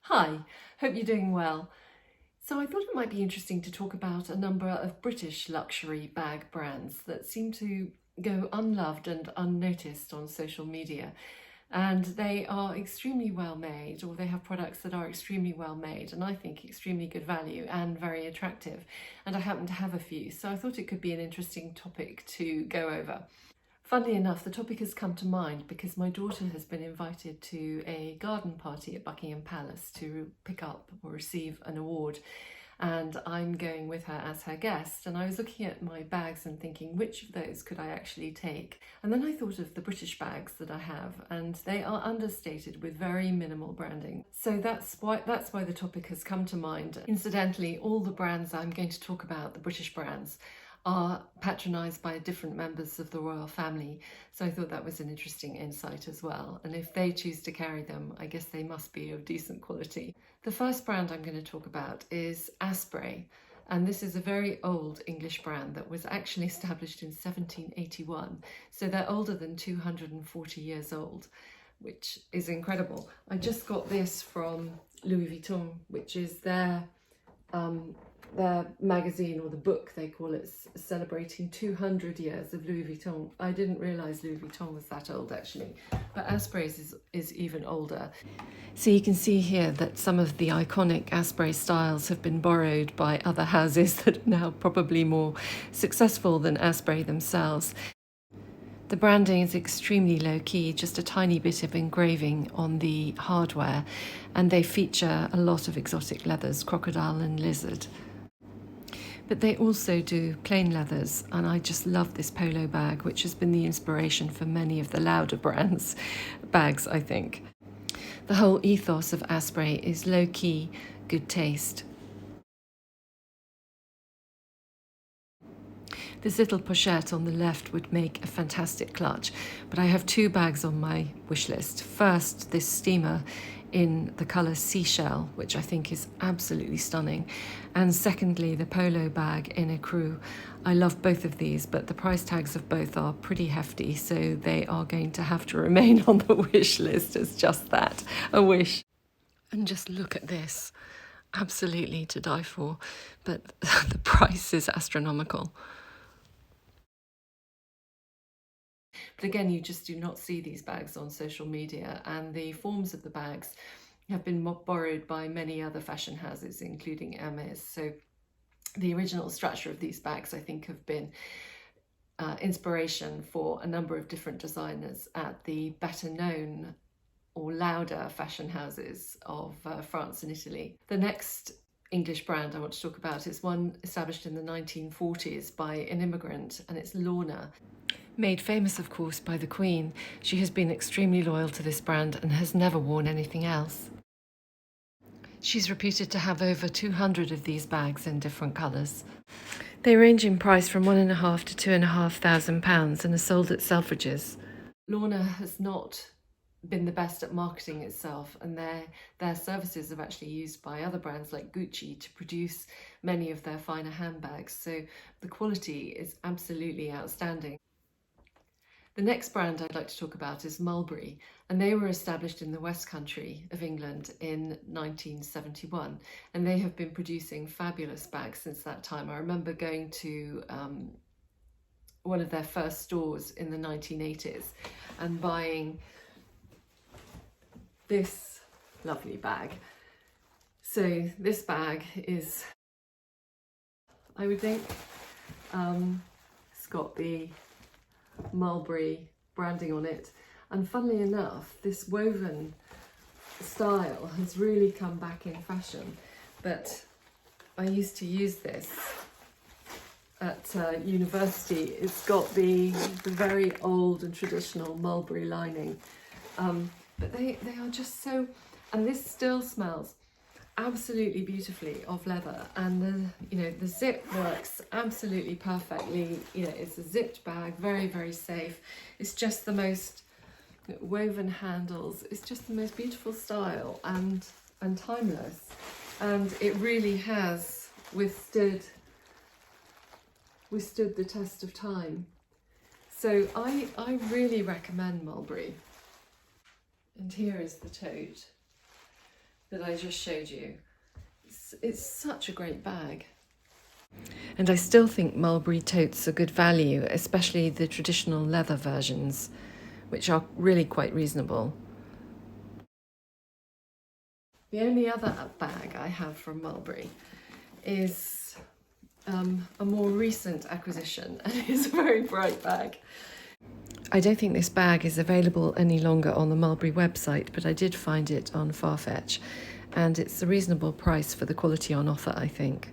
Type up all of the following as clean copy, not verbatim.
Hi, hope you're doing well. So I thought it might be interesting to talk about a number of British luxury bag brands that seem to go unloved and unnoticed on social media. And they are extremely well made, or they have products that are extremely well made, and I think extremely good value and very attractive. And I happen to have a few, so I thought it could be an interesting topic to go over. Funnily enough, the topic has come to mind because my daughter has been invited to a garden party at Buckingham Palace to pick up or receive an award, and I'm going with her as her guest. And I was looking at my bags and thinking, which of those could I actually take? And then I thought of the British bags that I have, and they are understated with very minimal branding. So that's why the topic has come to mind. Incidentally, all the brands I'm going to talk about, the British brands, are patronised by different members of the royal family, so I thought that was an interesting insight as well. And if they choose to carry them, I guess they must be of decent quality. The first brand I'm going to talk about is Asprey, and this is a very old English brand that was actually established in 1781, so they're older than 240 years old, which is incredible. I just got this from Louis Vuitton, which is their magazine, or the book they call it, celebrating 200 years of Louis Vuitton. I didn't realise Louis Vuitton was that old actually, but Asprey's is even older. So you can see here that some of the iconic Asprey styles have been borrowed by other houses that are now probably more successful than Asprey themselves. The branding is extremely low-key, just a tiny bit of engraving on the hardware, and they feature a lot of exotic leathers, crocodile and lizard. But they also do plain leathers, and I just love this polo bag, which has been the inspiration for many of the Lauder brands' bags, I think. The whole ethos of Asprey is low-key, good taste. This little pochette on the left would make a fantastic clutch, but I have two bags on my wish list. First, this steamer in the colour seashell, which I think is absolutely stunning, and secondly, the polo bag in ecru. I love both of these, but the price tags of both are pretty hefty, so they are going to have to remain on the wish list as just that, a wish. And just look at this, absolutely to die for, but the price is astronomical. But again, you just do not see these bags on social media, and the forms of the bags have been borrowed by many other fashion houses, including Hermes. So the original structure of these bags, I think, have been inspiration for a number of different designers at the better known or louder fashion houses of France and Italy. The next English brand I want to talk about is one established in the 1940s by an immigrant, and it's Launer. Made famous, of course, by the Queen, she has been extremely loyal to this brand and has never worn anything else. She's reputed to have over 200 of these bags in different colours. They range in price from £1,500 to £2,500 and are sold at Selfridges. Launer has not been the best at marketing itself, and their services are actually used by other brands like Gucci to produce many of their finer handbags, so the quality is absolutely outstanding. The next brand I'd like to talk about is Mulberry, and they were established in the West Country of England in 1971, and they have been producing fabulous bags since that time. I remember going to one of their first stores in the 1980s and buying this lovely bag. So this bag is, I would think, it's got the Mulberry branding on it, and funnily enough, this woven style has really come back in fashion, but I used to use this at university. It's got the very old and traditional mulberry lining, but they are just so, and this still smells absolutely beautifully of leather, and the zip works absolutely perfectly. It's a zipped bag, very, very safe. It's just the most woven handles. It's just the most beautiful style and timeless, and it really has withstood the test of time. So I really recommend Mulberry. And here is the tote. that I just showed you. It's such a great bag. And I still think Mulberry totes are good value, especially the traditional leather versions, which are really quite reasonable. The only other bag I have from Mulberry is a more recent acquisition, and it's a very bright bag. I don't think this bag is available any longer on the Mulberry website, but I did find it on Farfetch, and it's a reasonable price for the quality on offer, I think.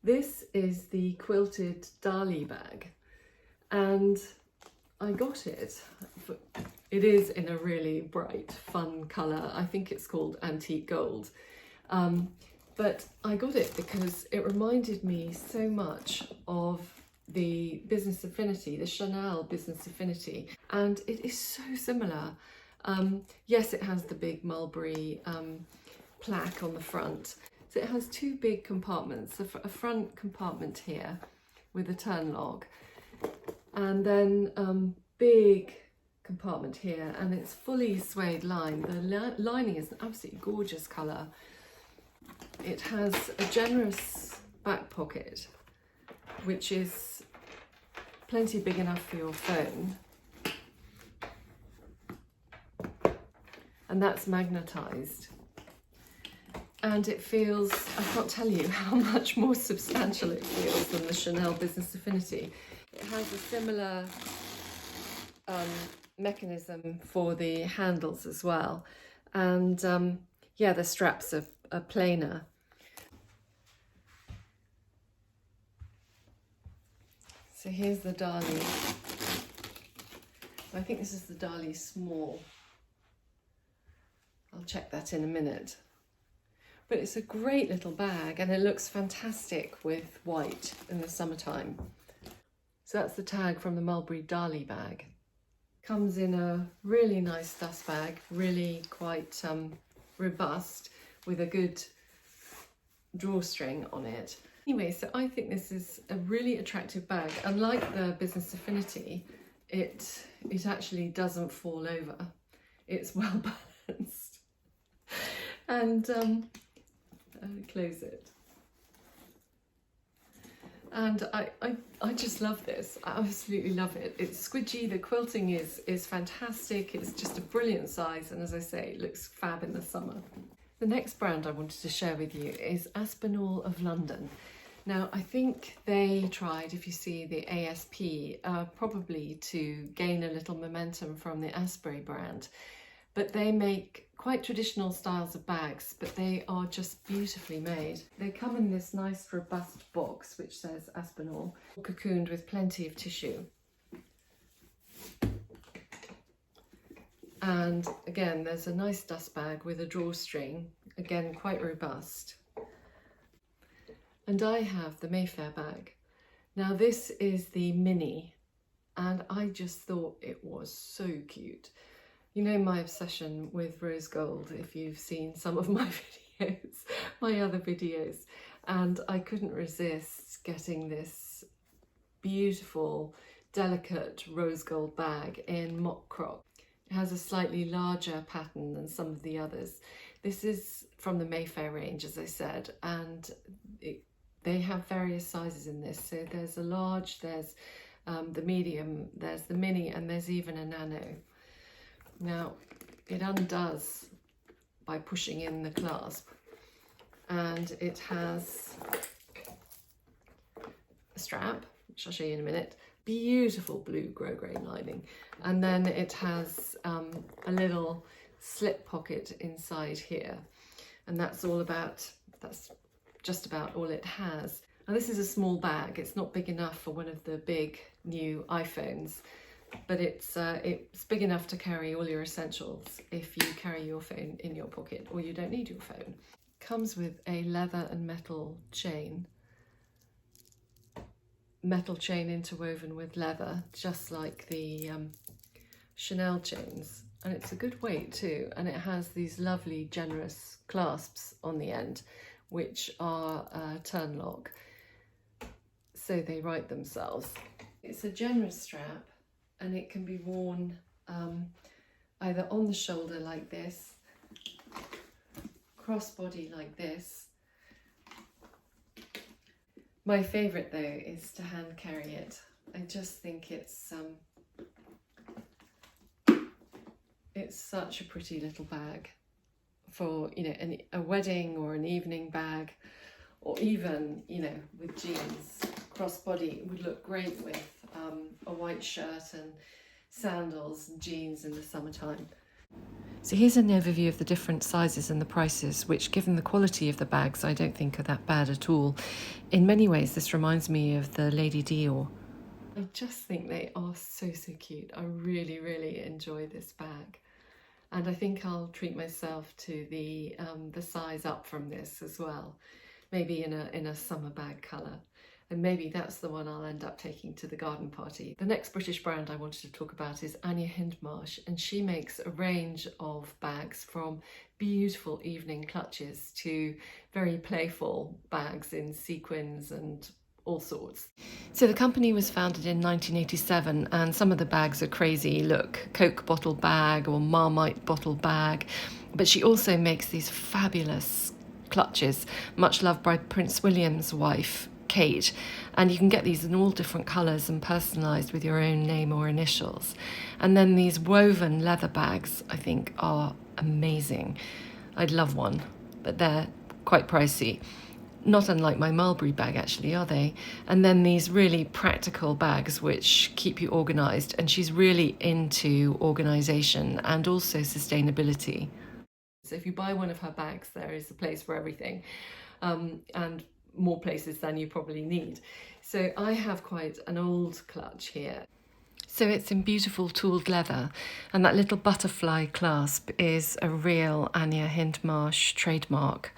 This is the quilted Darley bag, and I got it. It is in a really bright, fun colour. I think it's called antique gold. But I got it because it reminded me so much of the Business Affinity, the Chanel Business Affinity, and it is so similar. Yes, it has the big Mulberry plaque on the front. So it has two big compartments, a front compartment here with a turn lock, and then big compartment here, and it's fully suede lined. The lining is an absolutely gorgeous colour. It has a generous back pocket, which is plenty big enough for your phone, and that's magnetised. And it feels, I can't tell you how much more substantial it feels than the Chanel Business Affinity. It has a similar mechanism for the handles as well. And yeah, the straps are plainer. So here's the Darley. I think this is the Darley small. I'll check that in a minute. But it's a great little bag, and it looks fantastic with white in the summertime. So that's the tag from the Mulberry Darley bag. Comes in a really nice dust bag, really quite robust, with a good drawstring on it. Anyway, so I think this is a really attractive bag. Unlike the Business Affinity, it actually doesn't fall over. It's well balanced. And close it. And I just love this. I absolutely love it. It's squidgy, the quilting is fantastic. It's just a brilliant size, and as I say, it looks fab in the summer. The next brand I wanted to share with you is Aspinal of London. Now, I think they tried, if you see the ASP, probably to gain a little momentum from the Asprey brand. But they make quite traditional styles of bags, but they are just beautifully made. They come in this nice robust box, which says Aspinal, cocooned with plenty of tissue. And again, there's a nice dust bag with a drawstring, again, quite robust. And I have the Mayfair bag. Now this is the mini, and I just thought it was so cute. You know my obsession with rose gold, if you've seen some of my videos, my other videos, and I couldn't resist getting this beautiful, delicate rose gold bag in mock crop. It has a slightly larger pattern than some of the others. This is from the Mayfair range, as I said, and they have various sizes in this. So there's a large, there's the medium, there's the mini, and there's even a nano. Now, it undoes by pushing in the clasp, and it has a strap, which I'll show you in a minute, beautiful blue grosgrain lining, and then it has a little slip pocket inside here, and that's just about all it has. Now this is a small bag, it's not big enough for one of the big new iPhones, but it's big enough to carry all your essentials if you carry your phone in your pocket, or you don't need your phone. Comes with a leather and metal chain interwoven with leather, just like the Chanel chains, and it's a good weight too, and it has these lovely generous clasps on the end, which are turn lock, so they right themselves. It's a generous strap, and it can be worn either on the shoulder like this, crossbody like this. My favourite though is to hand carry it. I just think it's such a pretty little bag for, you know, a wedding or an evening bag, or even, you know, with jeans. Crossbody would look great with a white shirt and sandals and jeans in the summertime. So here's an overview of the different sizes and the prices, which, given the quality of the bags, I don't think are that bad at all. In many ways, this reminds me of the Lady Dior. I just think they are so cute. I really, really enjoy this bag. And I think I'll treat myself to the size up from this as well. Maybe in a summer bag colour. And maybe that's the one I'll end up taking to the garden party. The next British brand I wanted to talk about is Anya Hindmarch, and she makes a range of bags from beautiful evening clutches to very playful bags in sequins and all sorts. So the company was founded in 1987, and some of the bags are crazy. Look, Coke bottle bag or Marmite bottle bag. But she also makes these fabulous clutches, much loved by Prince William's wife, Kate, and you can get these in all different colours and personalised with your own name or initials. And then these woven leather bags, I think, are amazing. I'd love one, but they're quite pricey. Not unlike my Mulberry bag, actually, are they? And then these really practical bags which keep you organised, and she's really into organisation and also sustainability. So if you buy one of her bags, there is a place for everything, and more places than you probably need. So I have quite an old clutch here. So it's in beautiful tooled leather, and that little butterfly clasp is a real Anya Hindmarch trademark.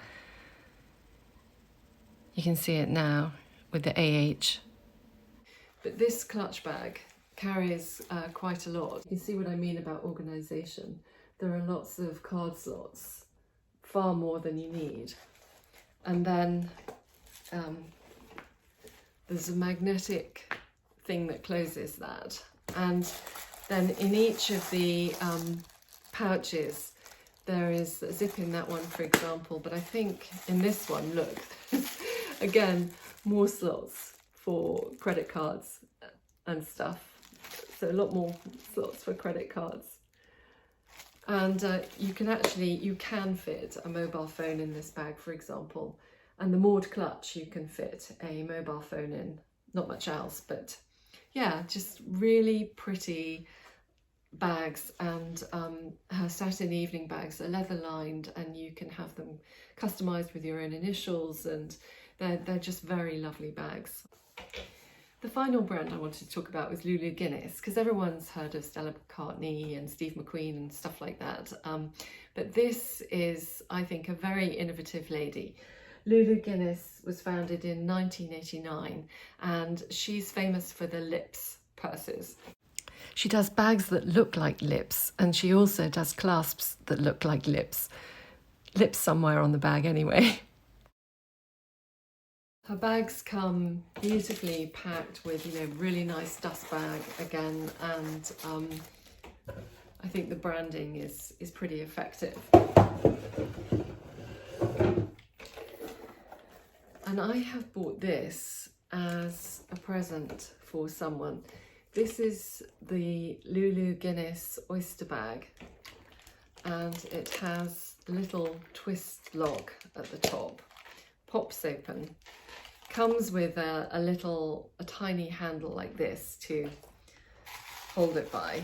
You can see it now with the AH. But this clutch bag carries quite a lot. You can see what I mean about organisation. There are lots of card slots, far more than you need. And then there's a magnetic thing that closes that. And then in each of the pouches, there is a zip in that one, for example. But I think in this one, look, again, more slots for credit cards and stuff. So a lot more slots for credit cards. And you can fit a mobile phone in this bag, for example. And the moored clutch, you can fit a mobile phone in. Not much else, but yeah, just really pretty bags. And her satin evening bags are leather lined, and you can have them customized with your own initials, and they're just very lovely bags. The final brand I wanted to talk about was Lulu Guinness, because everyone's heard of Stella McCartney and Steve McQueen and stuff like that. But this is, I think, a very innovative lady. Lulu Guinness was founded in 1989, and she's famous for the lips purses. She does bags that look like lips, and she also does clasps that look like lips. Lips somewhere on the bag anyway. Her bags come beautifully packed with, you know, really nice dust bag again, and I think the branding is pretty effective. And I have bought this as a present for someone. This is the Lulu Guinness Oyster bag, and it has a little twist lock at the top, pops open, comes with a tiny handle like this to hold it by,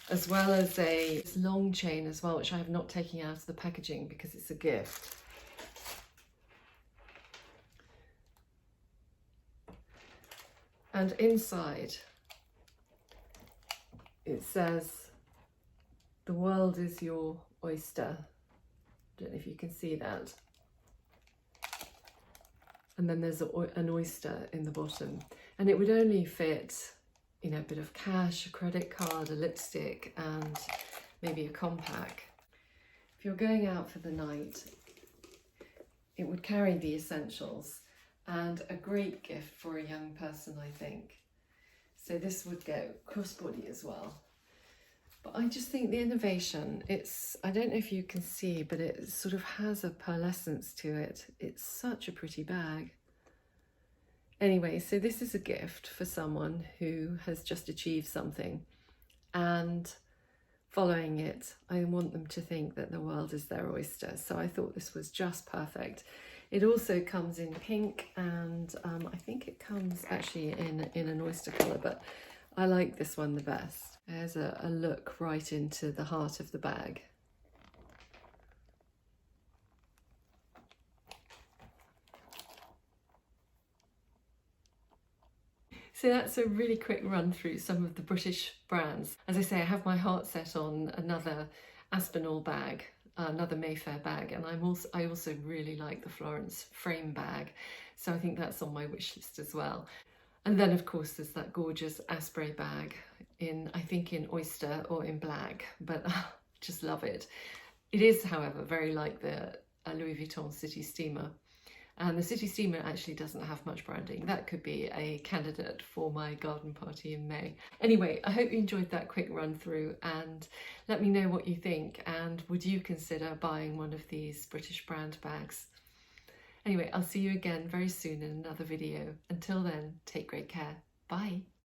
as well as a long chain as well, which I have not taken out of the packaging because it's a gift. And inside it says, "The world is your oyster." Don't know if you can see that. And then there's an oyster in the bottom, and it would only fit, you know, a bit of cash, a credit card, a lipstick, and maybe a compact. If you're going out for the night, it would carry the essentials, and a great gift for a young person, I think. So this would go crossbody as well. But I just think the innovation, I don't know if you can see, but it sort of has a pearlescence to it. It's such a pretty bag. Anyway, so this is a gift for someone who has just achieved something, and following it, I want them to think that the world is their oyster. So I thought this was just perfect. It also comes in pink, and I think it comes actually in an oyster colour, but I like this one the best. There's a look right into the heart of the bag. So that's a really quick run through some of the British brands. As I say, I have my heart set on another Aspinal bag, another Mayfair bag, and I also really like the Florence frame bag, so I think that's on my wish list as well. And then of course there's that gorgeous Asprey bag I think in oyster or in black, but just love it. It is, however, very like the Louis Vuitton City Steamer. And the City Steamer actually doesn't have much branding. That could be a candidate for my garden party in May. Anyway, I hope you enjoyed that quick run through, and let me know what you think, and would you consider buying one of these British brand bags? Anyway, I'll see you again very soon in another video. Until then, take great care. Bye.